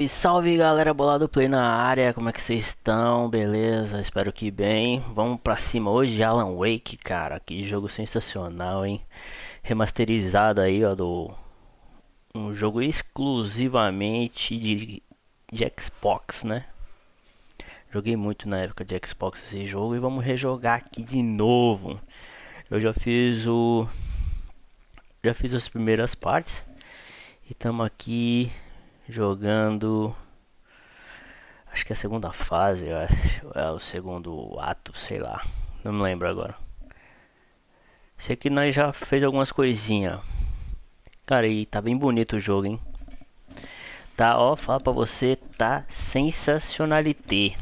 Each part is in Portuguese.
E salve galera, bolado play na área, como é que vocês estão? Beleza? Espero que bem. Vamos pra cima hoje, Alan Wake, cara, que jogo sensacional, hein? Remasterizado aí, ó, do um jogo exclusivamente de Xbox, né? Joguei muito na época de Xbox esse jogo e vamos rejogar aqui de novo. Eu já fiz as primeiras partes e estamos aqui jogando. Acho que é a segunda fase, eu acho, é o segundo ato, sei lá. Não me lembro agora. Sei que nós já fez algumas coisinhas. Cara, e tá bem bonito o jogo, hein? Tá, ó, fala pra você, tá sensacionalité.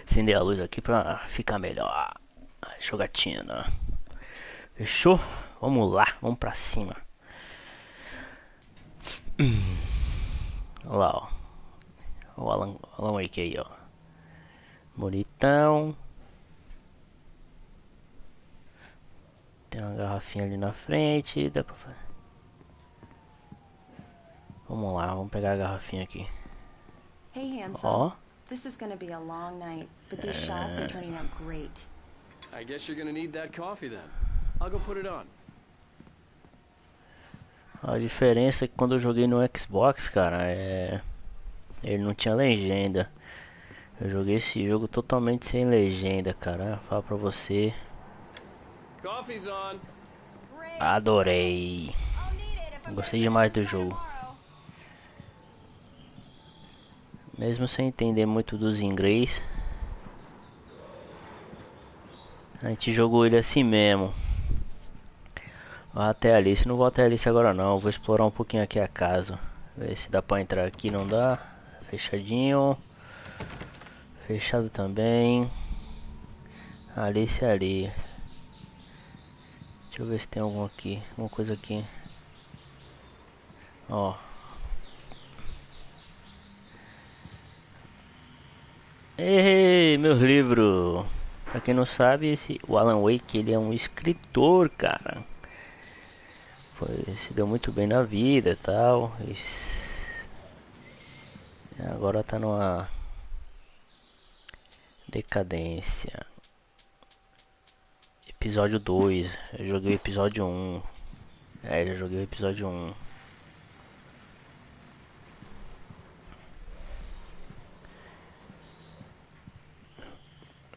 Acender a luz aqui pra ficar melhor. Jogatina. Fechou? Vamos lá, vamos pra cima. Olha lá, ó. O Alan Wake aí, ó. Bonitão. Tem uma garrafinha ali na frente. Dá pra fazer. Vamos lá, vamos pegar a garrafinha aqui. Hey, Hansel. Ó. This is gonna be a long night, but these shots are turning out great. I guess you're gonna need that coffee then. I'll go put it on. A diferença é que quando eu joguei no Xbox, cara, ele não tinha legenda. Eu joguei esse jogo totalmente sem legenda, cara. Falo pra você, Coffee's on. adorei. Gostei demais do jogo. Mesmo sem entender muito dos inglês, a gente jogou ele assim mesmo. Vou até ali, se não vou até ali agora não. Vou explorar um pouquinho aqui a casa. Ver se dá pra entrar aqui, não dá. Fechadinho. Fechado também. Alice ali. Deixa eu ver se tem algum aqui. Alguma coisa aqui. Ó. Ei, meus livros. Pra quem não sabe, o Alan Wake, ele é um escritor, cara. Se deu muito bem na vida e tal. Agora tá numa decadência. Episódio 2. Eu joguei o episódio 1. Já joguei o episódio 1.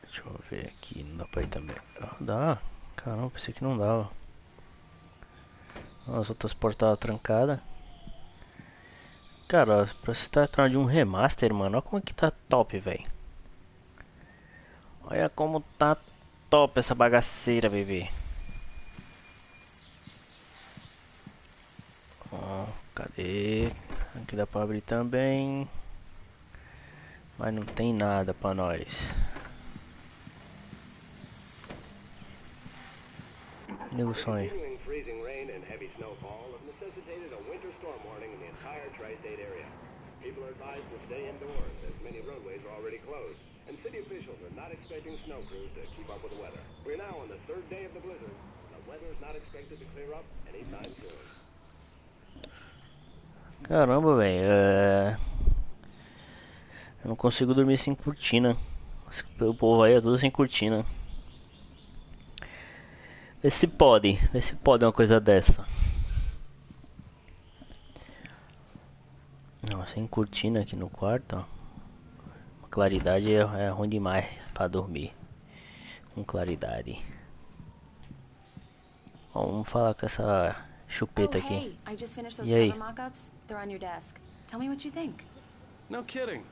Deixa eu ver aqui. Não dá pra ir também. Dá. Caramba, pensei que não dava. As outras portas estavam trancadas. Cara, pra se tratar de um remaster, mano, olha como é que tá top, velho. Olha como tá top essa bagaceira, bebê. Ó, cadê? Aqui dá pra abrir também. Mas não tem nada pra nós. Liga o som aí. Continuing freezing rain and heavy snowfall have necessitated a winter storm warning in the entire tri-state area. People are advised to stay indoors as many roadways are already closed, and city officials are not expecting snow crews to keep up with the weather. We're now on the third day of the blizzard. The weather is not expected to clear up anytime soon. Caramba, velho. Eu não consigo dormir sem cortina. O povo aí é tudo sem cortina. Vê se pode uma coisa dessa. Não, sem cortina aqui no quarto, ó. A claridade é ruim demais pra dormir. Com claridade. Ó, vamos falar com essa Oh, chupeta aqui. hey, I just finished those E aí? cover mock-ups. They're on your desk. Tell me what you think. No kidding.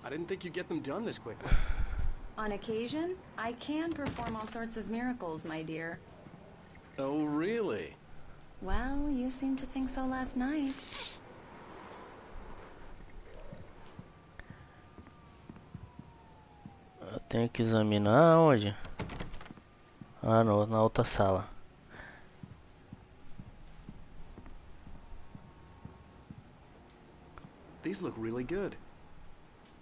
I didn't think you'd get them done this quickly. On occasion, I can perform all sorts of miracles, my dear. Oh, really? Well, you seemed to think so last night. Eu tenho que examinar onde? Ah, no, na outra sala. These look really good.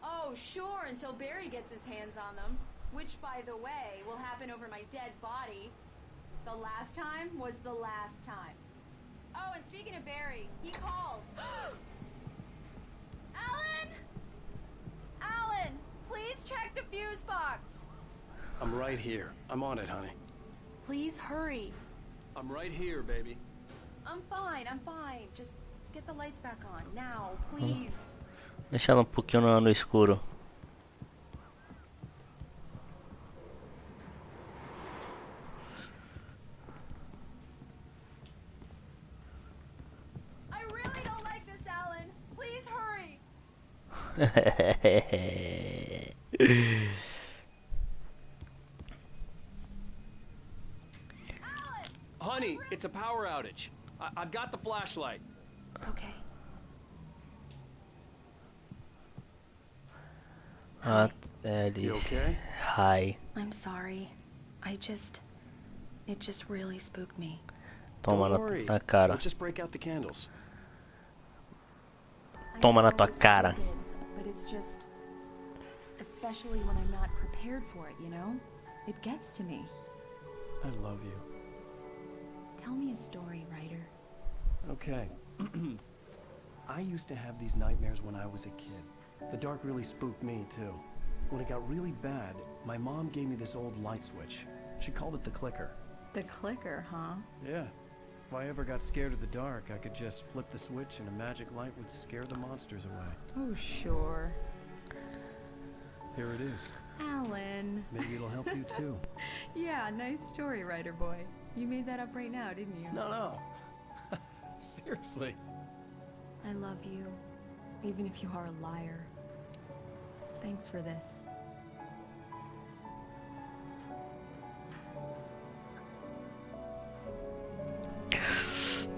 Oh, sure, until Barry gets his hands on them. Which, by the way, will happen over my dead body. The last time was the last time. Oh, and speaking of Barry, he called. fuse box. I'm right here. I'm on it, honey. Please hurry. I'm right here, baby. I'm fine, I'm fine. Just get the lights back on now, please. Deixa ela um pouquinho no escuro. I really don't like this, Alan. Please hurry. Alan! Honey, it's a power outage. I've got the flashlight. Okay. You okay? Hi. I'm sorry. It just really spooked me. Toma Don't na, worry. na cara. We'll just break out the candles. Toma na I know tua it's cara. stupid, but it's just, especially when I'm not prepared for it, you know? It gets to me. I love you. Tell me a story, writer. Okay. I used to have these nightmares when I was a kid. The dark really spooked me, too. When it got really bad, my mom gave me this old light switch. She called it the clicker. The clicker, huh? Yeah. If I ever got scared of the dark, I could just flip the switch and a magic light would scare the monsters away. Oh, sure. Here it is. Alan. Maybe it'll help you, too. Yeah, nice story, writer boy. You made that up right now, didn't you? No. Seriously. I love you, even if you are a liar. Thanks for this.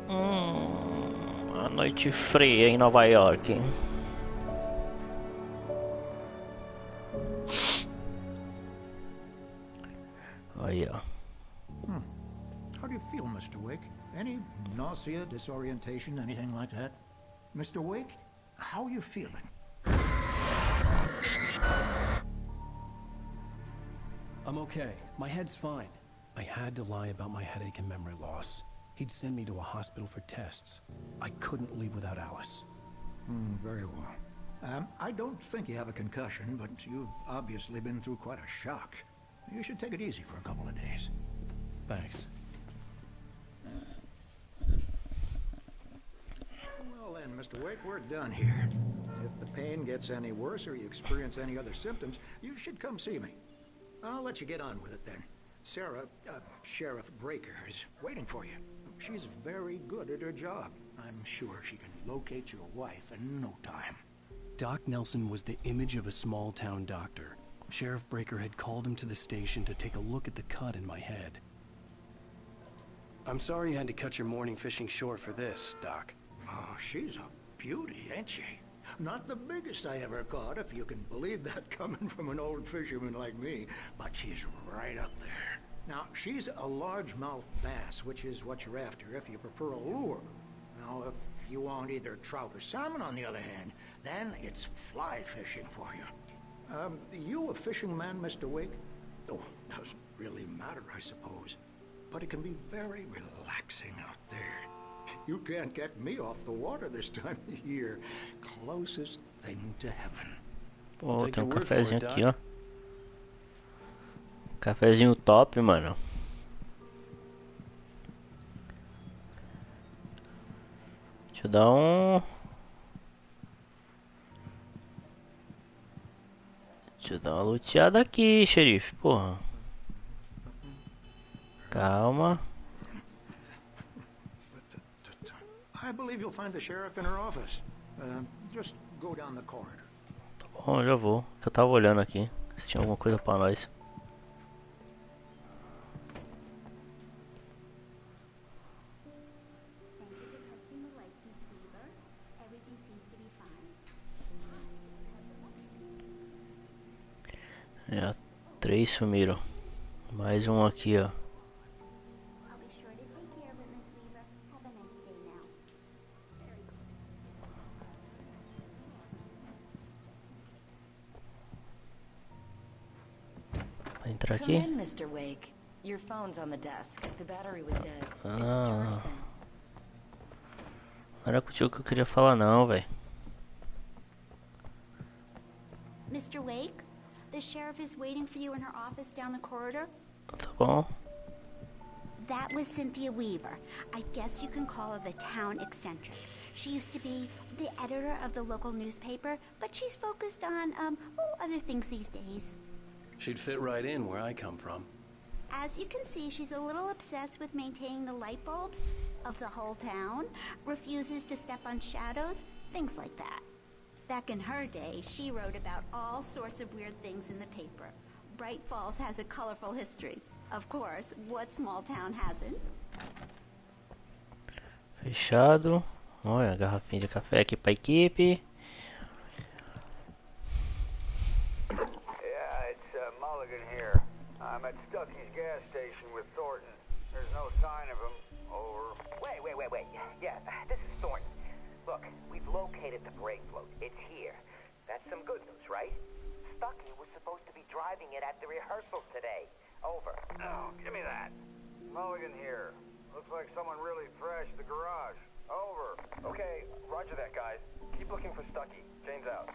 A noite fria em Nova York. Aí, ó. How do you feel, Mr. Wake? Any nausea, disorientation, anything like that? Mr. Wake, how are you feeling? I'm okay. My head's fine. I had to lie about my headache and memory loss. He'd send me to a hospital for tests. I couldn't leave without Alice. Very well. I don't think you have a concussion, but you've obviously been through quite a shock. You should take it easy for a couple of days. Thanks. Well then, Mr. Wake, we're done here. If the pain gets any worse or you experience any other symptoms, you should come see me. I'll let you get on with it then. Sarah, Sheriff Breaker, is waiting for you. She's very good at her job. I'm sure she can locate your wife in no time. Doc Nelson was the image of a small-town doctor. Sheriff Breaker had called him to the station to take a look at the cut in my head. I'm sorry you had to cut your morning fishing short for this, Doc. Oh, she's a beauty, ain't she? Not the biggest I ever caught, if you can believe that coming from an old fisherman like me, but she's right up there. Now, she's a largemouth bass, which is what you're after if you prefer a lure. Now, if you want either trout or salmon, on the other hand, then it's fly fishing for you. You a fishing man, Mr. Wake? Oh, doesn't really matter, I suppose. But it can be very relaxing out there. You can't get me off the water this time of year. Closest thing to heaven. Pô, Take tem your um word for it, cafezinho Doc. aqui, ó. Cafezinho top, mano. Deixa eu dar um... Deixa eu dar uma luteada aqui, xerife, porra. Calma. I believe you'll find the sheriff in her office. Just go down the corridor. Tá bom, eu já vou. Eu tava olhando aqui se tinha alguma coisa pra nós. É, 3 sumiram. Mais um aqui, ó. I'll be sure to take care of it, Miss Weaver. Have a nice day now. Vai entrar Come aqui? in, Mr. Wake. Your phone's on the desk. The battery was dead. It's charged now. Não era contigo que eu queria falar não, velho. Mr. Wake, The sheriff is waiting for you in her office down the corridor. Tá bom. That was Cynthia Weaver. I guess you can call her the town eccentric. She used to be the editor of the local newspaper, but she's focused on, other things these days. She'd fit right in where I come from. As you can see, she's a little obsessed with maintaining the light bulbs of the whole town, refuses to step on shadows, things like that. Back in her day, she wrote about all sorts of weird things in the paper. Bright Falls has a colorful history. Of course, what small town hasn't? Fechado. Olha, garrafinha de café aqui pra equipe. Yeah, it's Mulligan here. I'm at Stucky's gas station with Thornton. There's no sign of him. Over. Wait. Yeah, this is Thornton. Look, we've located the brake float. It's here. That's some good news, right? Stucky was supposed to be driving it at the rehearsal today. Over. Oh, give me that. Mulligan here. Looks like someone really thrashed the garage. Over. Okay, roger that, guys. Keep looking for Stucky. Jane's out.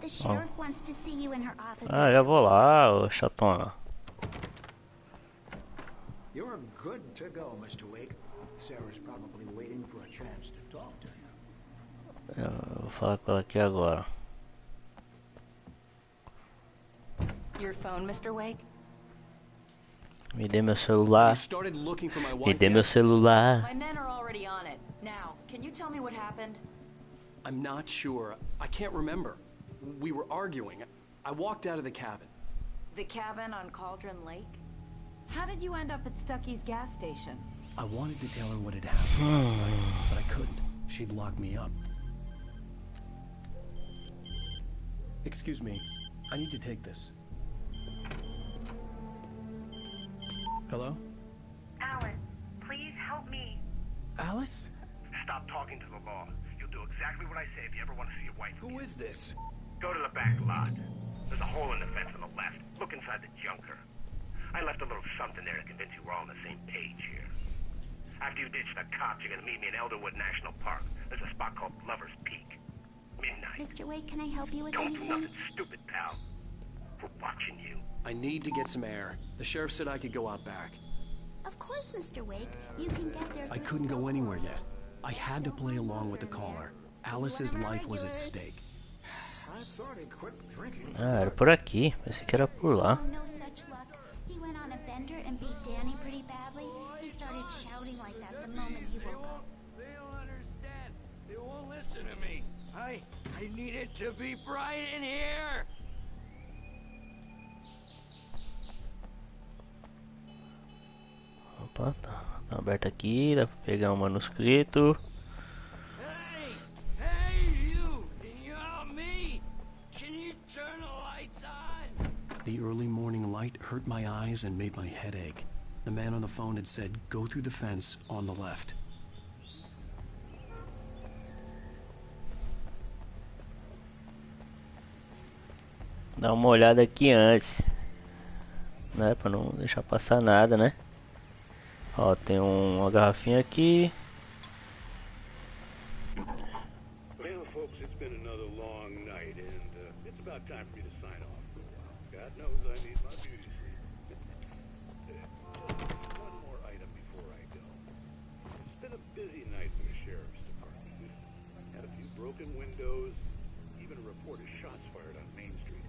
The sheriff wants to see you in her office. Ah, já vou lá, ô chatona. You're good to go, Mr. Wake. Sarah's probably waiting for a chance to talk to you. Eu vou falar com ela aqui agora. Your phone, Mr. Wake? Me dê meu celular. You started looking for my Me wife dê yet? meu celular. My men are already on it. Now, can you tell me what happened? I'm not sure. I can't remember. We were arguing. I walked out of the cabin. The cabin on Cauldron Lake? How did you end up at Stucky's gas station? I wanted to tell her what had happened last night, but I couldn't. She'd lock me up. Excuse me. I need to take this. Hello? Alan, please help me. Alice? Stop talking to the law. You'll do exactly what I say if you ever want to see your wife. Who is this? Go to the back lot. There's a hole in the fence on the left. Look inside the junker. I left a little something there to convince you we're all on the same page here. After you ditch the cops, you're gonna meet me in Elderwood National Park. There's a spot called Lover's Peak. Midnight. Mr. Wake, can I help you with Don't do anything? nothing stupid, pal. We're watching you. I need to get some air. The sheriff said I could go out back. Of course, Mr. Wake. You can get there. I couldn't go anywhere yet. I had to play along with the caller. Alice's life was at stake. I thought he quit drinking. Ah, era por aqui. Pensei que era por lá. Oh, no such luck. He went on a bender and beat Danny pretty badly. He started shouting like that the moment he woke up. They don't understand. They won't listen to me. I need it to be bright in here. Opa, tá aberto aqui. Dá pra pegar um manuscrito. Hey, you! Can you help me? Can you turn the lights on? The early morning light hurt my eyes and made my head ache. The man on the phone had said, go through the fence on the left. Dá uma olhada aqui antes, né, pra não deixar passar nada, né. Ó, tem uma garrafinha aqui. Well, folks, it's been another long night, and it's about time for me to sign off for a while. God knows I need my beauty sleep. One more item before I go. It's been a busy night for the sheriff's department. Had a few broken windows, even a report of shots fired on Main Street.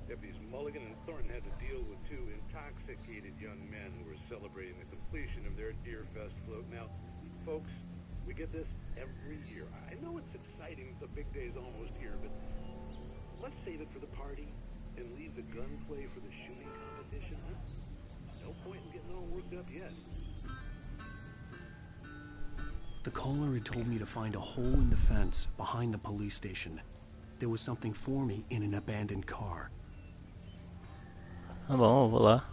Deputies Mulligan and Thornton had to deal with two intoxicated young men who were celebrating the completion of their Deer Fest float. Now, folks, we get this every year. I know it's exciting, the big day's almost here, but let's save it for the party and leave the gunplay for the shooting competition, huh? No point in getting all worked up yet. The caller had told me to find a hole in the fence behind the police station. There was something for me in an abandoned car. Tá bom, eu vou lá.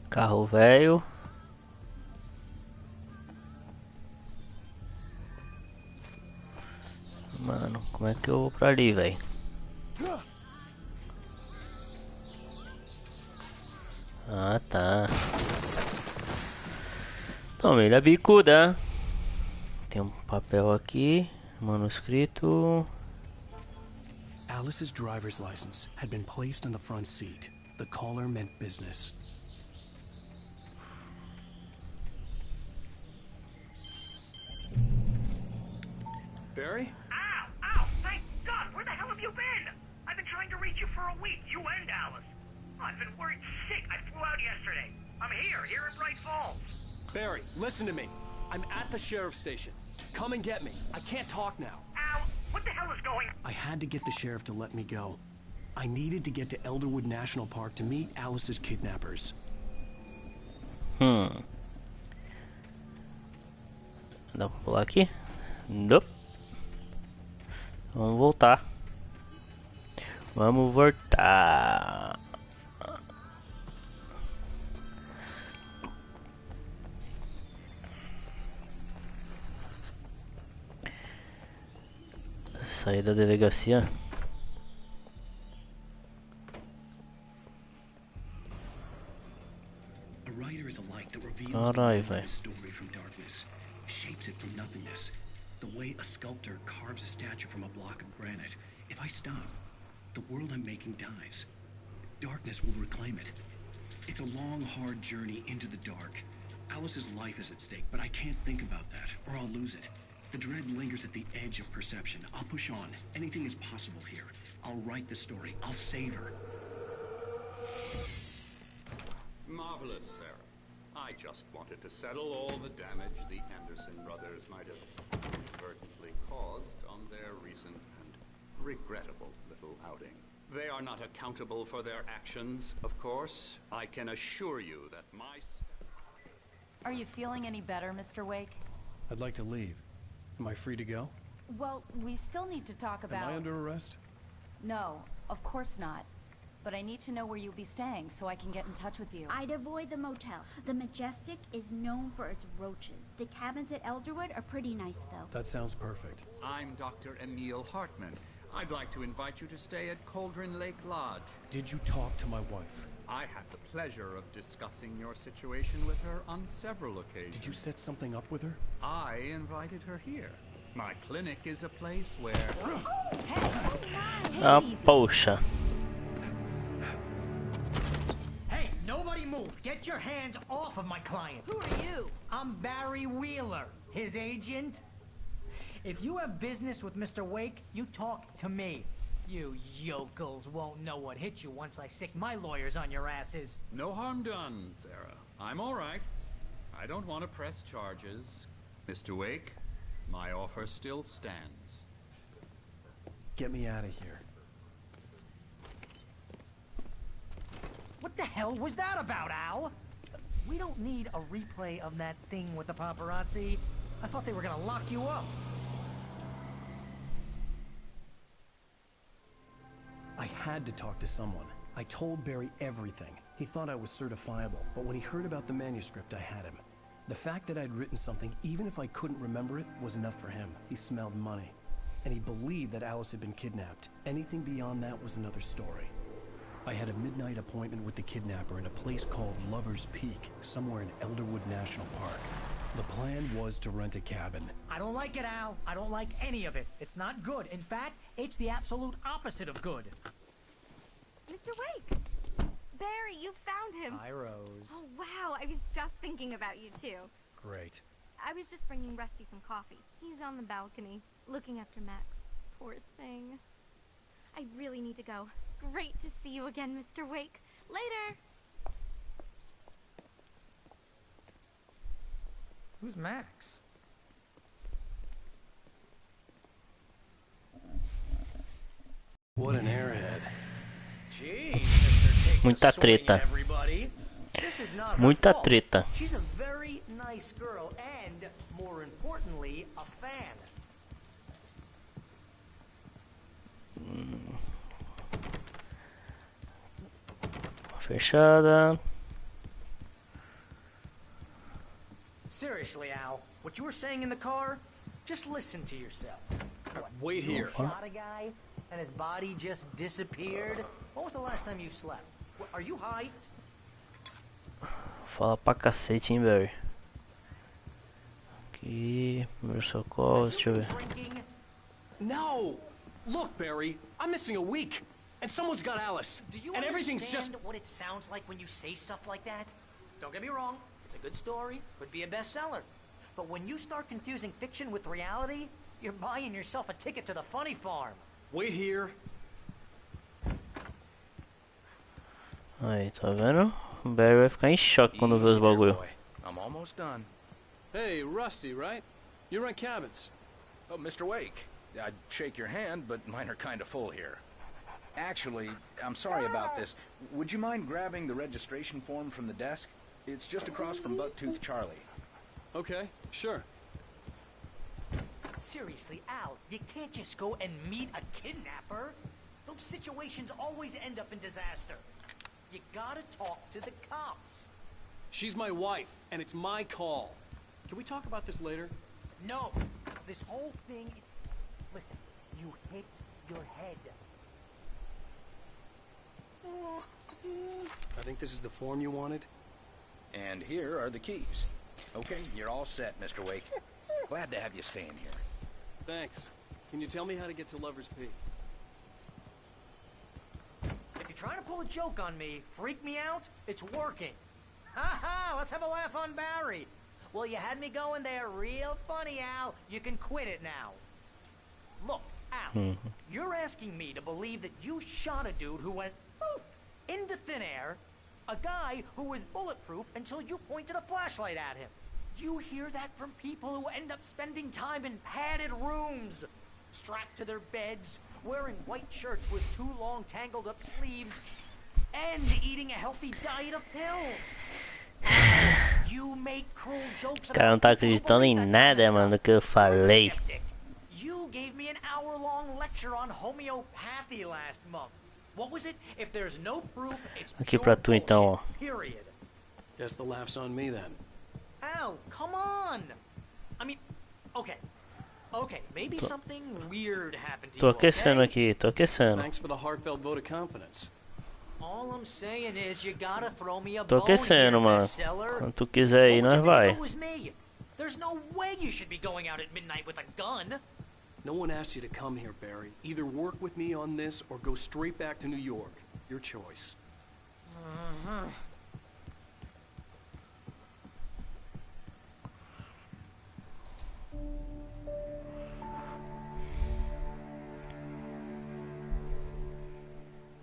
Carro velho. Mano, como é que eu vou pra ali, velho? Ah, tá. Toma ele a bicuda. Tem um papel aqui, manuscrito. Alice's driver's license had been placed on the front seat. The caller meant business. Barry? Ow! Ow! Thank God! Where the hell have you been? I've been trying to reach you for a week, you and Alice. I've been worried sick. I flew out yesterday. I'm here in Bright Falls. Barry, listen to me. I'm at the sheriff's station. Come and get me. I can't talk now. Al, what the hell is going on? I had to get the sheriff to let me go. I needed to get to Elderwood National Park to meet Alice's kidnappers. Dá pra pular aqui? Nope. Vamos voltar. Vamos voltar. Sair da delegacia. A writer is a light that reveals Caralho, the velho. story from darkness, shapes it from nothingness. The way a sculptor carves a statue from a block of granite. If I stop, the world I'm making dies. Darkness will reclaim it. It's a long, hard journey into the dark. Alice's life is at stake, but I can't think about that, or I'll lose it. The dread lingers at the edge of perception. I'll push on. Anything is possible here. I'll write the story. I'll save her. Marvelous, Sarah. I just wanted to settle all the damage the Anderson brothers might have inadvertently caused on their recent and regrettable little outing. They are not accountable for their actions, of course. I can assure you that my... Are you feeling any better, Mr. Wake? I'd like to leave. Am I free to go? Well, we still need to talk about... Am I under arrest? No, of course not. But I need to know where you'll be staying so I can get in touch with you. I'd avoid the motel. The Majestic is known for its roaches. The cabins at Elderwood are pretty nice, though. That sounds perfect. I'm Dr. Emil Hartman. I'd like to invite you to stay at Cauldron Lake Lodge. Did you talk to my wife? I had the pleasure of discussing your situation with her on several occasions. Did you set something up with her? I invited her here. My clinic is a place where... Ah, poxa. Hey, nobody move! Get your hands off of my client! Who are you? I'm Barry Wheeler, his agent. If you have business with Mr. Wake, you talk to me. You yokels won't know what hit you once I sick my lawyers on your asses. No harm done, Sarah. I'm all right. I don't want to press charges. Mr. Wake, my offer still stands. Get me out of here. What the hell was that about, Al? We don't need a replay of that thing with the paparazzi. I thought they were gonna lock you up. I had to talk to someone. I told Barry everything. He thought I was certifiable, but when he heard about the manuscript, I had him. The fact that I'd written something, even if I couldn't remember it, was enough for him. He smelled money. And he believed that Alice had been kidnapped. Anything beyond that was another story. I had a midnight appointment with the kidnapper in a place called Lover's Peak, somewhere in Elderwood National Park. The plan was to rent a cabin. I don't like it, Al. I don't like any of it. It's not good. In fact, it's the absolute opposite of good. Mr. Wake! Barry, you found him! Hi, Rose. Oh, wow, I was just thinking about you, too. Great. I was just bringing Rusty some coffee. He's on the balcony, looking after Max. Poor thing. I really need to go. Great to see you again, Mr. Wake. Later! Who's Max? What an airhead. Jeez, Mr. Takes Muita a swing at treta. everybody. This is not her Muita fault. treta. She's a very nice girl and, more importantly, a fan. Fechada. Seriously, Al, what you were saying in the car, just listen to yourself. Wait here. Shot a guy and his body just disappeared? When was the last time you slept? Are you high? Fala pra cacete, hein, velho. Aqui, primeiro socorro, deixa eu ver. No! Look, Barry, I'm missing a week, and someone's got Alice. Do you and everything's understand just what it sounds like when you say stuff like that? Don't get me wrong, it's a good story, could be a bestseller. But when you start confusing fiction with reality, you're buying yourself a ticket to the funny farm. Wait here. Aí, tá vendo? O Barry vai ficar em choque quando ver os bagulho. I'm almost done. Hey, Rusty, right? You rent cabins. Oh, Mr. Wake. I'd shake your hand, but mine are kind of full here. Actually, I'm sorry about this. Would you mind grabbing the registration form from the desk? It's just across from Bucktooth Charlie. Okay, sure. Seriously, Al, you can't just go and meet a kidnapper. Those situations always end up in disaster. You gotta talk to the cops. She's my wife, and it's my call. Can we talk about this later? No. This whole thing... Listen, you hit your head. I think this is the form you wanted. And here are the keys. Okay, you're all set, Mr. Wake. Glad to have you staying here. Thanks. Can you tell me how to get to Lover's Peak? If you're trying to pull a joke on me, freak me out, it's working. Ha ha, let's have a laugh on Barry. Well, you had me going there real funny, Al. You can quit it now. Look, Al, you're asking me to believe that you shot a dude who went poof into thin air, a guy who was bulletproof until you pointed a flashlight at him. You hear that from people who end up spending time in padded rooms, strapped to their beds, wearing white shirts with too long tangled up sleeves, and eating a healthy diet of pills. You make cruel jokes O cara não tá acreditando em nada, mano, do que eu falei. You gave me an hour-long lecture on homeopathy last month. What was it? If there's no proof, it's Aqui pra tu então, ó. period. Guess the laugh's on me then. Al, come on. I mean, okay. Okay, maybe something weird happened to Tô you. aquecendo Okay? aqui, tô aquecendo. Thanks for the heartfelt vote of confidence. All I'm saying is you gotta throw me a Tô bone here, aquecendo, mano. bestseller. Quando tu quiser aí, What nós would you think vai. if it was me? There's no way you should be going out at midnight with a gun. No one asked you to come here, Barry. Either work with me on this or go straight back to New York. Your choice.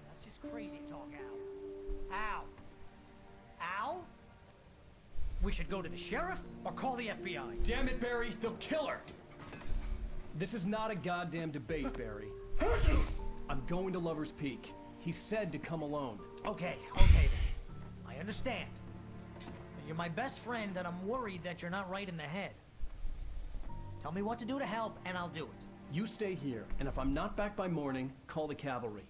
That's just crazy talk, Al. Al? Al? We should go to the sheriff or call the FBI. Damn it, Barry, they'll kill her! This is not a goddamn debate, Barry. I'm going to Lover's Peak. He said to come alone. Okay, okay then. I understand. You're my best friend and I'm worried that you're not right in the head. Tell me what to do to help and I'll do it. You stay here, and if I'm not back by morning, call the cavalry.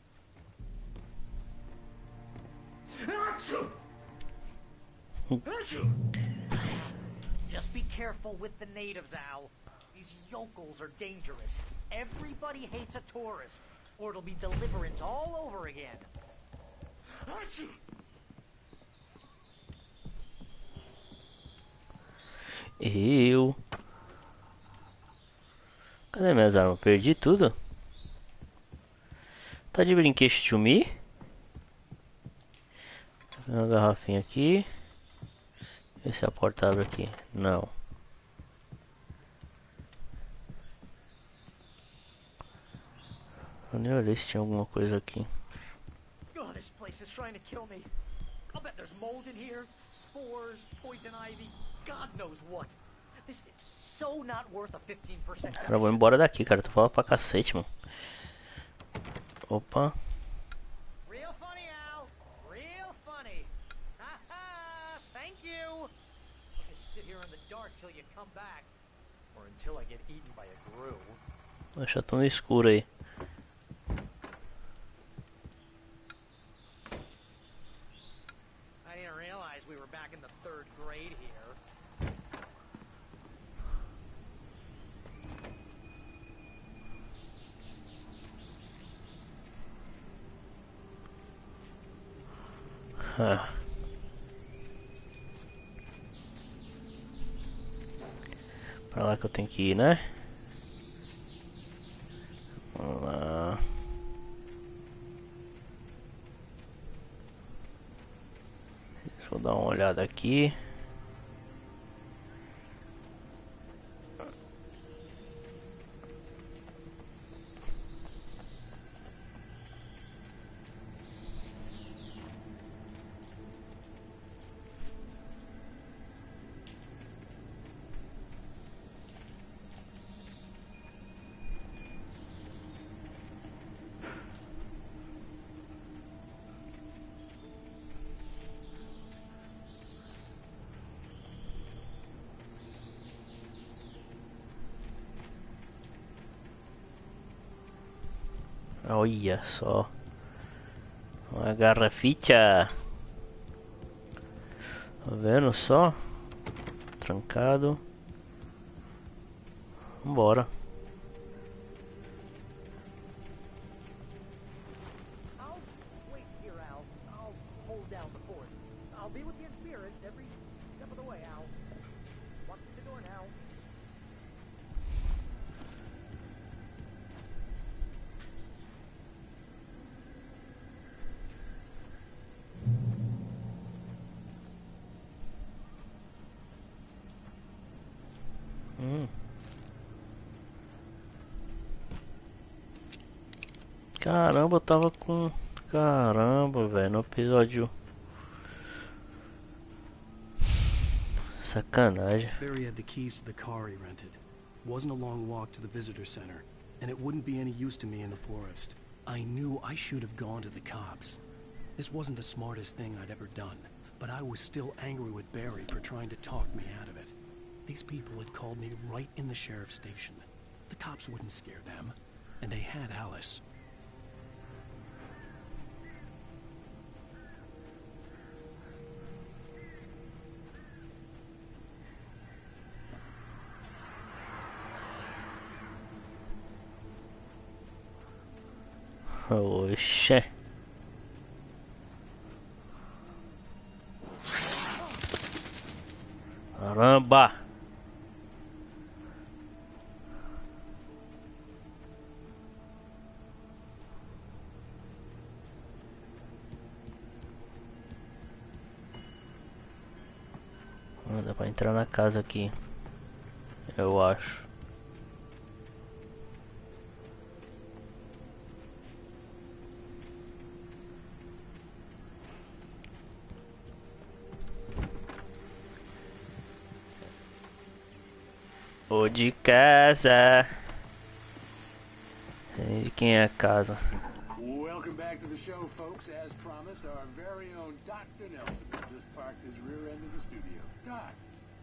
Just be careful with the natives, Al. These yokels are dangerous. Everybody hates a tourist, or it'll be deliverance all over again. Cadê minhas armas? Perdi tudo. Tá de brinquedo, Chumi? Uma garrafinha aqui. Vê se a porta abre aqui. Não. Eu nem olhei se tinha alguma coisa aqui. Oh, this place is trying to kill me. I'll bet there's mold in here, spores, poison ivy, God knows what. This is so not worth a 15%. Cara, eu vou embora daqui, cara. Tô falando pra cacete, mano. Opa. Real funny, Al. Real funny. Ha-ha! Thank you. I'll just sit here in the dark till you come back. Or until I get eaten by a grue. Já tô no escuro aí. I didn't realize we were back in the 3rd grade here. Ah. Pra lá que eu tenho que ir, né? Vamos lá. Deixa eu dar uma olhada aqui. Olha só. Uma garraficha. Tá vendo só? Trancado. Vambora. I'll wait here, Al. I'll hold down the fort. I'll be with you in spirit every step of the way, Al. Walk through the door now. Caramba, eu tava com... Caramba, velho, no episódio... Sacanagem. Barry had the keys to the car he rented. Wasn't a long walk to the visitor center, and it wouldn't be any use to me in the forest. I knew I should have gone to the cops. This wasn't the smartest thing I'd ever done, but I was still angry with Barry for trying to talk me out of it. These people had called me right in the sheriff's station. The cops wouldn't scare them, and they had Alice. Oxe. Caramba. Dá pra entrar na casa aqui, eu acho. Ou de casa. De quem é a casa? Welcome back to the show, folks. As promised, our very own Dr. Nelson has just parked his rear end in the studio. Doc,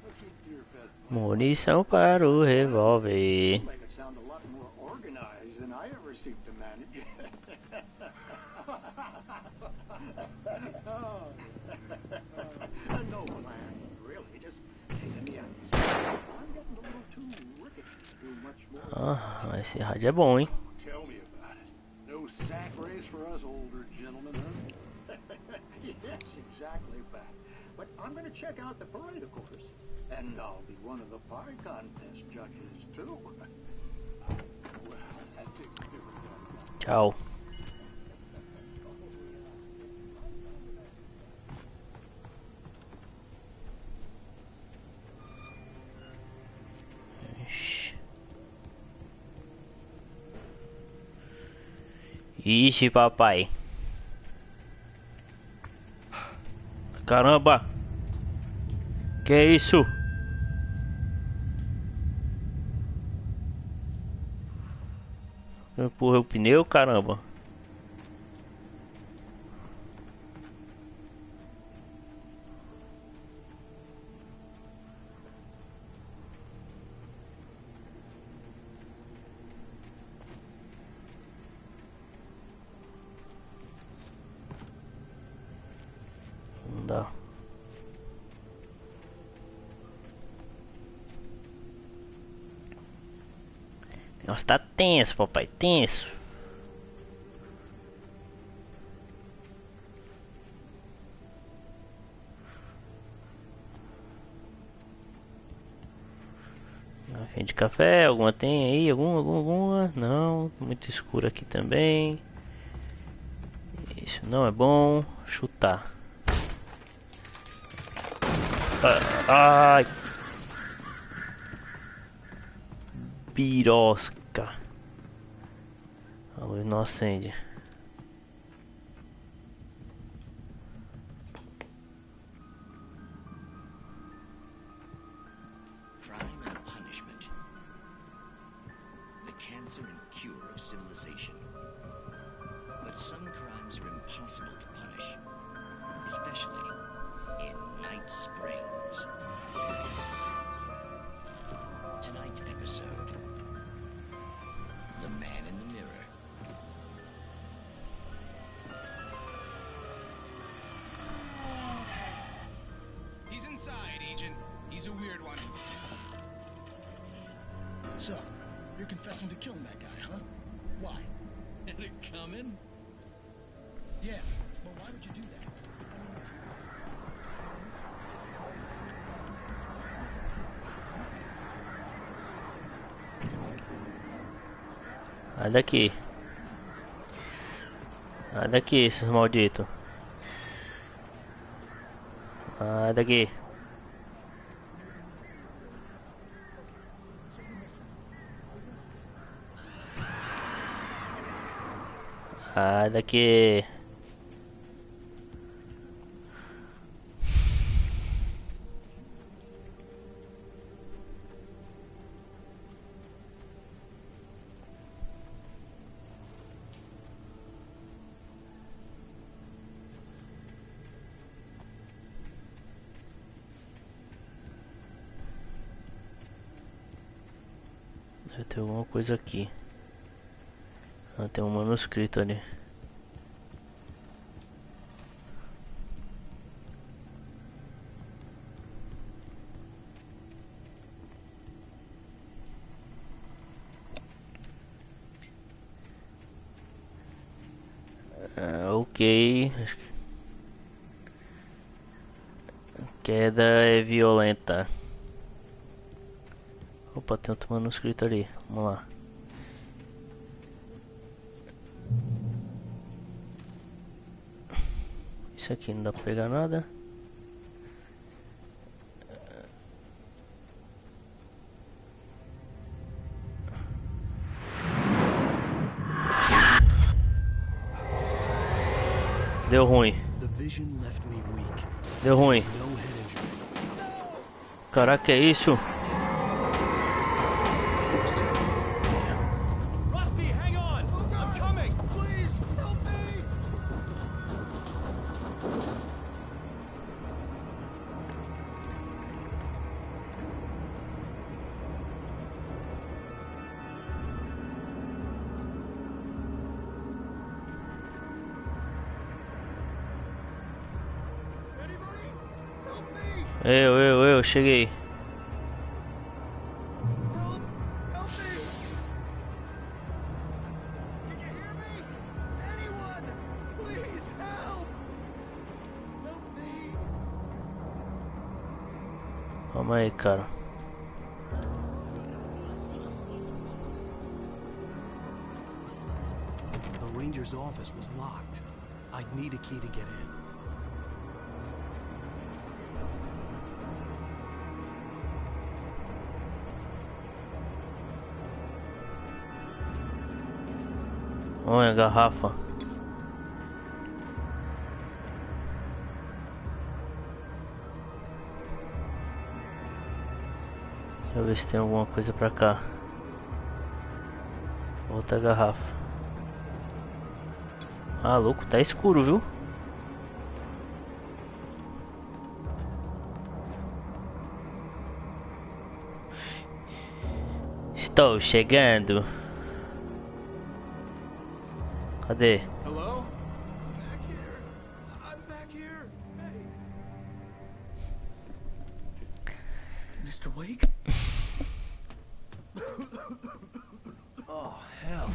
what's your Deerfest plan? Munição para o revólver. You make it sound a lot more organized than I ever seem to manage. No plan, really. Just taking the atmosphere. I'm getting a little too rickety to do much more. Ah, esse rádio é bom, hein? Tell me about it. No sack race for us older gentlemen, huh? Yes, exactly that. But I'm going to check out the parade, of course. And I'll be one of the pie contest judges, too. Well, that takes a different Tchau. Ixi, papai. Caramba. Que é isso? Eu empurrei o pneu, caramba. Não dá. O negócio tá tenso, papai, tenso. Garrafinha de café, alguma tem aí? Alguma? Não, muito escuro aqui também. Isso não é bom. Chutar. Ai! Birosca. A luz não acende. Crime and punishment. The cancer and cure of civilization. But some crimes are impossible to punish, especially in Night Springs. Tonight's episode, The Man in the Mirror. He's inside, Agent. He's a weird one. So, you're confessing to killing that guy, huh? Why? Had it coming? Yeah, but why would you do that? Sai daqui. Sai daqui, esses malditos. Sai daqui. Sai daqui. Deve ter alguma coisa aqui. Ah, tem um manuscrito ali. Ok. Queda é violenta. Opa, tem outro manuscrito ali. Vamos lá. Isso aqui não dá pra pegar nada. Deu ruim. Deu ruim. Caraca, que é isso? Rusty, hang on! I'm coming! Please, help me! Eu cheguei. Calma aí, cara. The ranger's office was locked. I'd need a key to get in. Olha a garrafa. Deixa eu ver se tem alguma coisa pra cá. Outra garrafa. Ah, louco, tá escuro, viu? Estou chegando. Cadê? Hello? Mr. Wake? Oh, hell.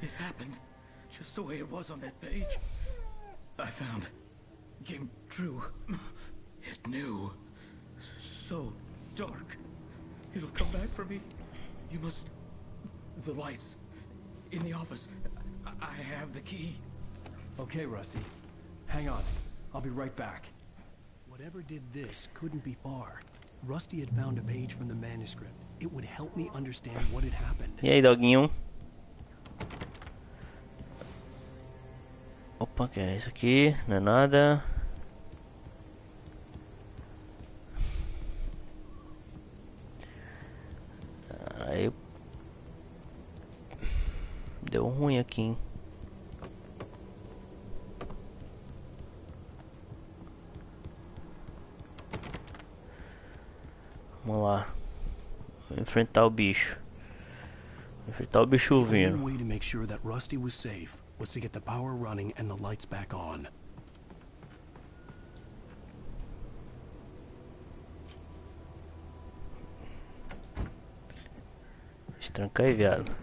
It happened just the way it was on that page. I found. Came true. It knew. So dark. It'll come back for me. You must... The lights. In the office. I have the key. Okay, Rusty. Hang on. I'll be right back. Whatever did this couldn't be far. Rusty had found a page from the manuscript. It would help me understand what had happened. E aí, doguinho? Opa, que é isso aqui? Não é nada. Aí deu ruim aqui, hein? Vamos lá. Vou enfrentar o bicho. Vou enfrentar o bicho The only vino. way to make sure that Rusty was safe was to get the power running and the lights back on. Tranca aí, viado.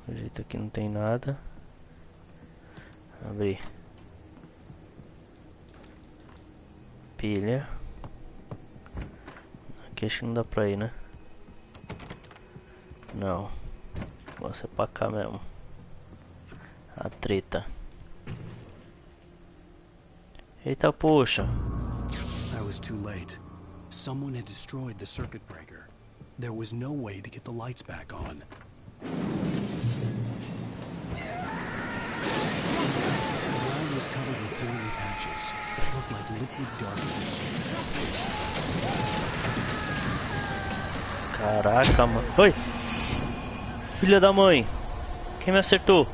O jeito aqui não tem nada. Abrir. Pilha. Aqui acho que não dá pra ir, né? Não. Vou ser pra cá mesmo. A treta. Eita, poxa. I was too late. Someone had destroyed the circuit breaker. There was no way to get the lights back on. The ground was covered with oily patches that looked like liquid darkness. Caraca, mano. Oi! Filha da mãe! Quem me acertou?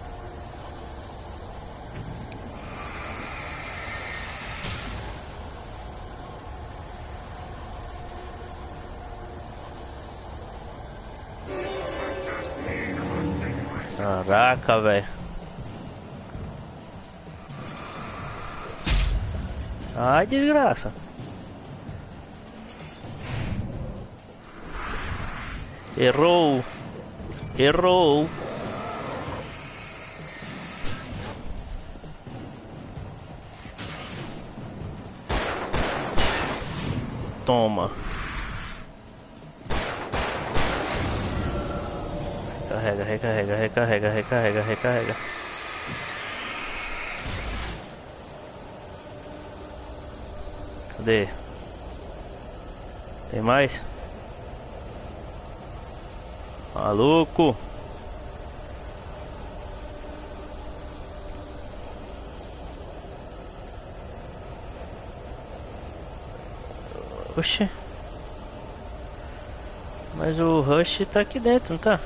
Caraca, velho. Ai, desgraça. Errou. Errou. Toma. Recarrega, recarrega, recarrega, recarrega, recarrega. Cadê? Tem mais? Maluco! Oxi. Mas o Rush tá aqui dentro, não tá?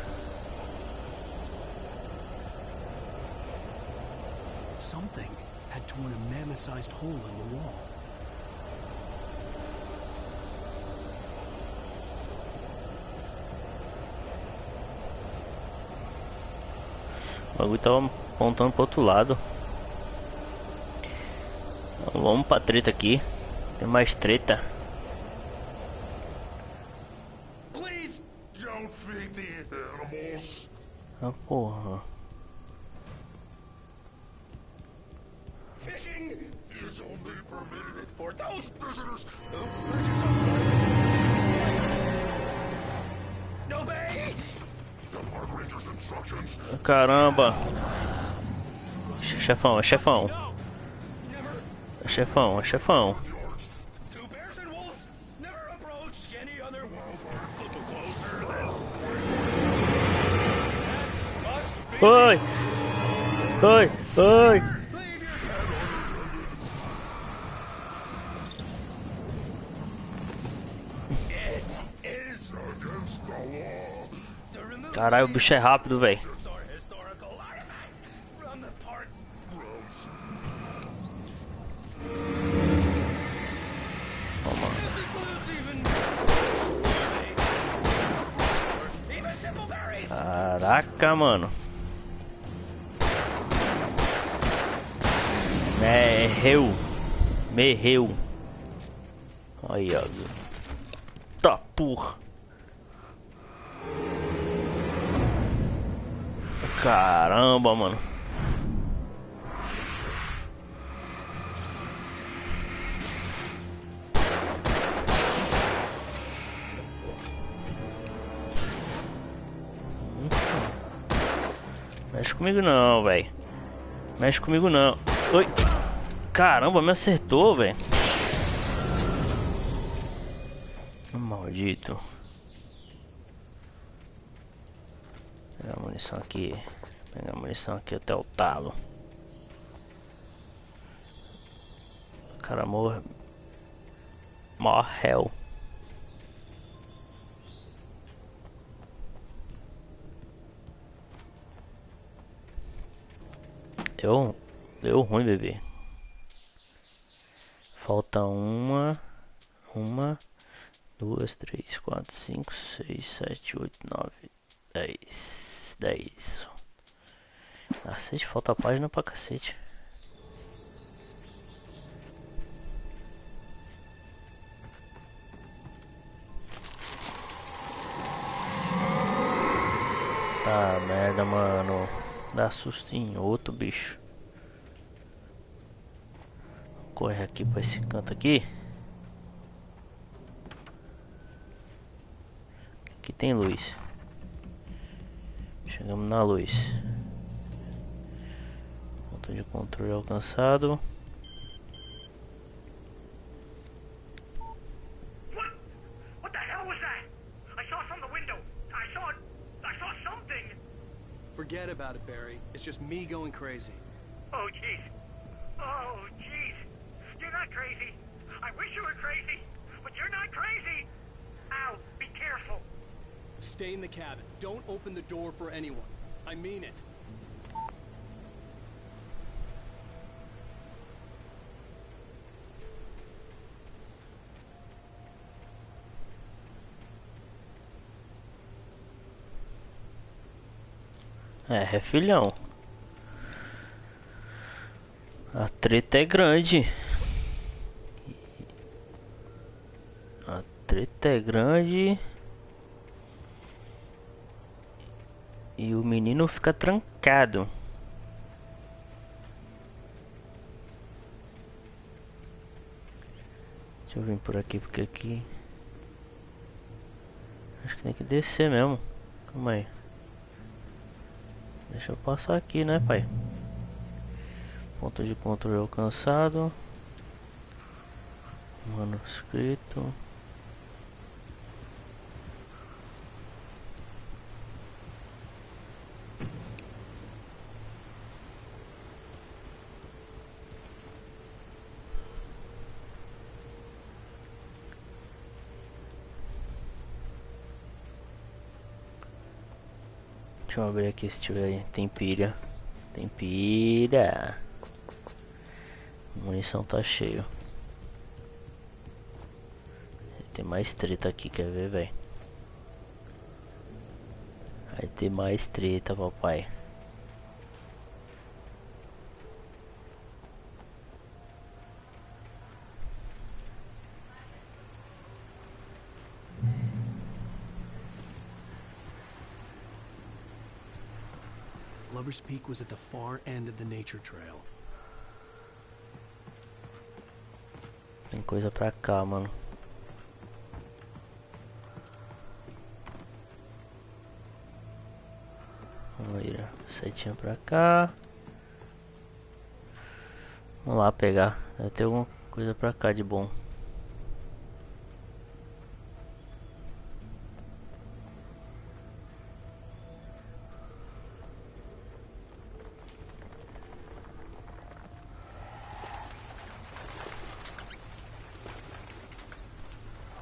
Something had torn a mammoth-sized hole in the wall. O bagulho tava apontando pro outro lado. Então, vamos pra treta aqui. Tem mais treta. Please don't feed the animals. Ah, porra. Fishing is only permitted for those visitors who purchase a Obey the Park Ranger's instructions. Caramba. Chefão, é chefão. É chefão, é chefão. Oi! Oi! Oi! Caralho, o bicho é rápido, velho. Caraca, mano. Merreu. Merreu. Aí, ó. Tá, porra. Caramba, mano. Mexe comigo não, velho. Mexe comigo não. Oi. Caramba, me acertou, velho. Maldito. Pegar a munição aqui. Pegar a munição aqui até o talo. O cara morreu. Deu ruim, bebê. Falta uma, duas, três, quatro, cinco, seis, sete, oito, nove, 10. Cacete, falta página pra cacete. Tá, merda, mano. Dá susto em outro bicho. Corre aqui pra esse canto aqui. Aqui tem luz. Chegamos na luz. Ponto de controle alcançado. What the hell was that? I saw from the window. I saw something. Forget about it, Barry. It's just me going crazy. Oh, jeez. Oh, jeez. You're not crazy. I wish you were crazy, but you're not crazy. Ow, be careful. Stay in the cabin. Don't open the door for anyone. I mean it. É, filhão. A treta é grande. A treta é grande. E o menino fica trancado. Deixa eu vir por aqui, porque aqui... Acho que tem que descer mesmo. Calma aí. Deixa eu passar aqui, né, pai? Ponto de controle alcançado. Manuscrito. Deixa eu abrir aqui se tiver aí. Tem pilha. Tem pilha. A munição tá cheio. Tem mais treta aqui, quer ver, velho? Vai ter mais treta, papai. Lover's Peak was at the far end of the nature trail. Tem coisa pra cá, mano. Vamos ir, setinha pra cá. Vamos lá pegar. Deve ter alguma coisa pra cá de bom.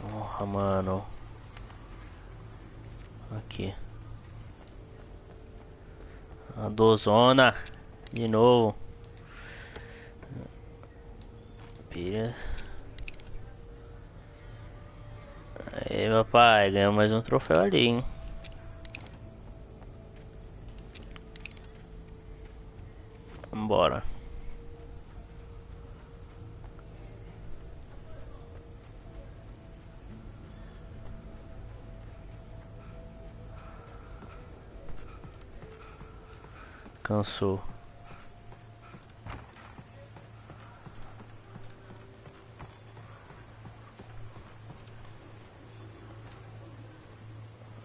Porra, mano. Aqui. A dozona. De novo. Pira. Aí, papai. Ganhou mais um troféu ali, hein. Vambora. Cansou.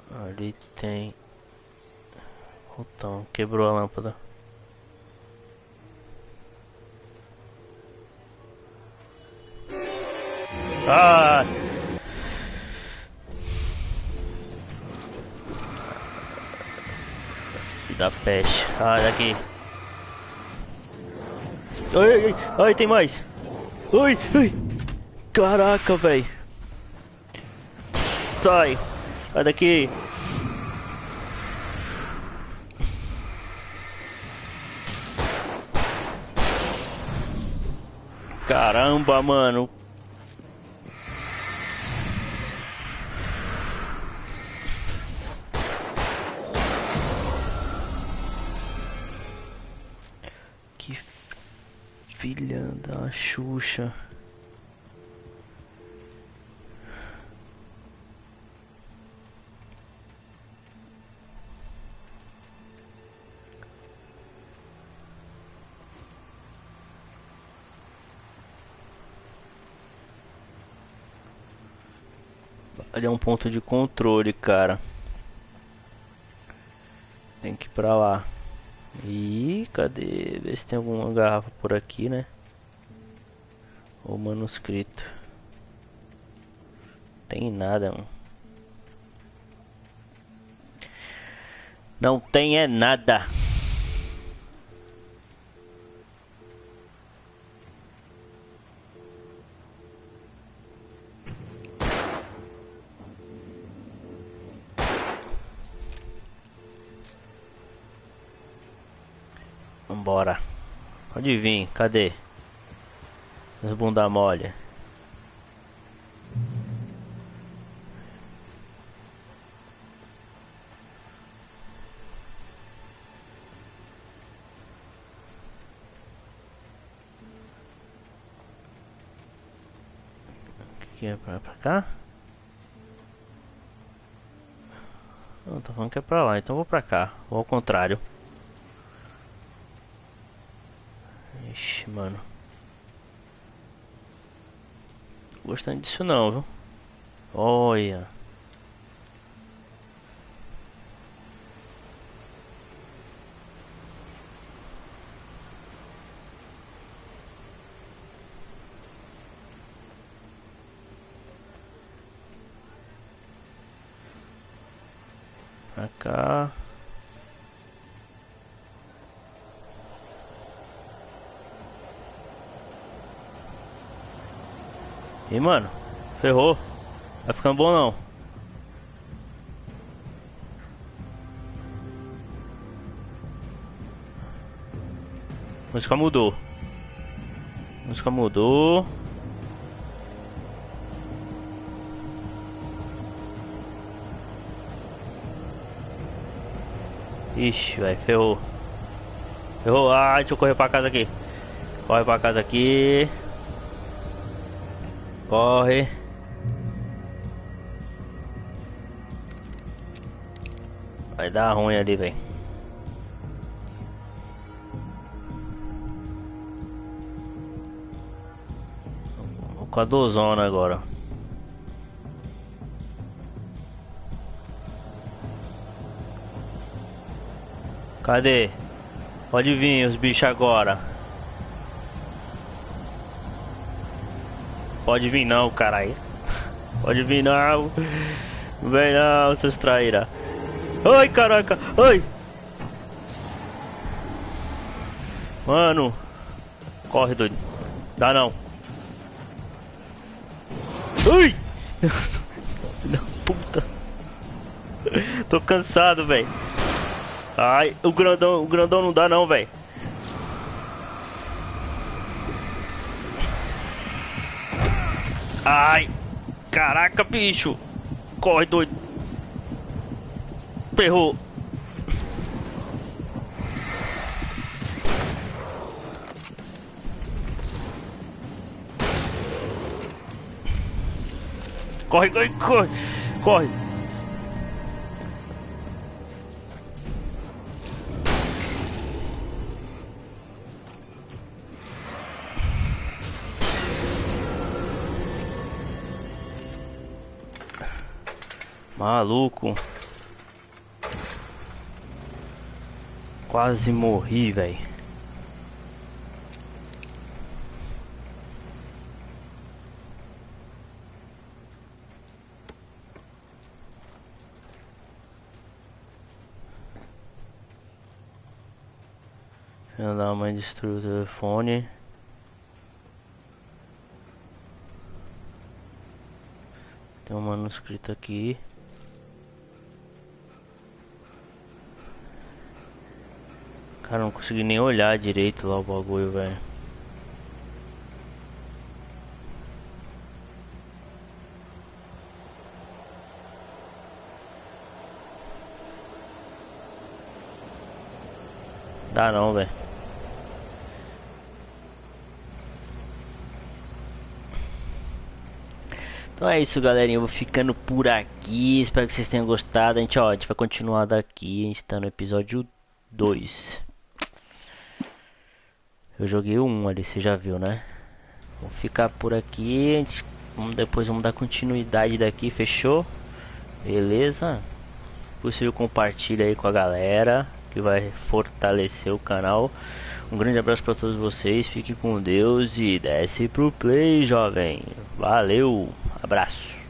Ali tem. Botão. Quebrou a lâmpada. Ah! Da peste. Ah, daqui. Ai, ai, ai, tem mais. Ai, ai. Caraca, velho. Sai. Sai daqui. Caramba, mano. Que filha da Xuxa. Ali é um ponto de controle, cara. Tem que ir pra lá. E cadê? Ver se tem alguma garrafa por aqui, né? Ou manuscrito. Tem nada, mano. Não tem é nada. Vambora. Pode vir, cadê? As bunda mole. Que é pra cá? Não, tô falando que é pra lá, então vou pra cá. Ou ao contrário. Ixi, mano. Tô gostando disso não, viu? Olha. Pra cá. E mano, ferrou. Vai ficando bom não. A música mudou. A música mudou. Ixi, velho, ferrou. Ferrou. Ah, deixa eu correr pra casa aqui. Corre pra casa aqui. Corre. Vai dar ruim ali, velho. Vou com a dozona agora. Cadê? Pode vir os bichos agora. Pode vir não, caralho. Pode vir não. Vem não, seus traíra. Ai, caraca. Ai. Mano. Corre, doido. Dá não. Ai. Não, puta. Tô cansado, velho. Ai, o grandão não dá não, velho. Ai, caraca, bicho. Corre, doido. Ferrou. Corre, corre, corre. Corre. Maluco. Quase morri, velho. Filha da mãe destruiu o telefone. Tem um manuscrito aqui. Cara, não consegui nem olhar direito lá o bagulho, velho. Dá não, velho. Então é isso, galerinha. Eu vou ficando por aqui. Espero que vocês tenham gostado. A gente vai continuar daqui. A gente tá no episódio 2. Eu joguei o 1 ali, você já viu, né? Vou ficar por aqui. Depois vamos dar continuidade daqui, fechou? Beleza? Se possível, compartilha aí com a galera, que vai fortalecer o canal. Um grande abraço para todos vocês. Fique com Deus e desce pro play, jovem. Valeu, abraço.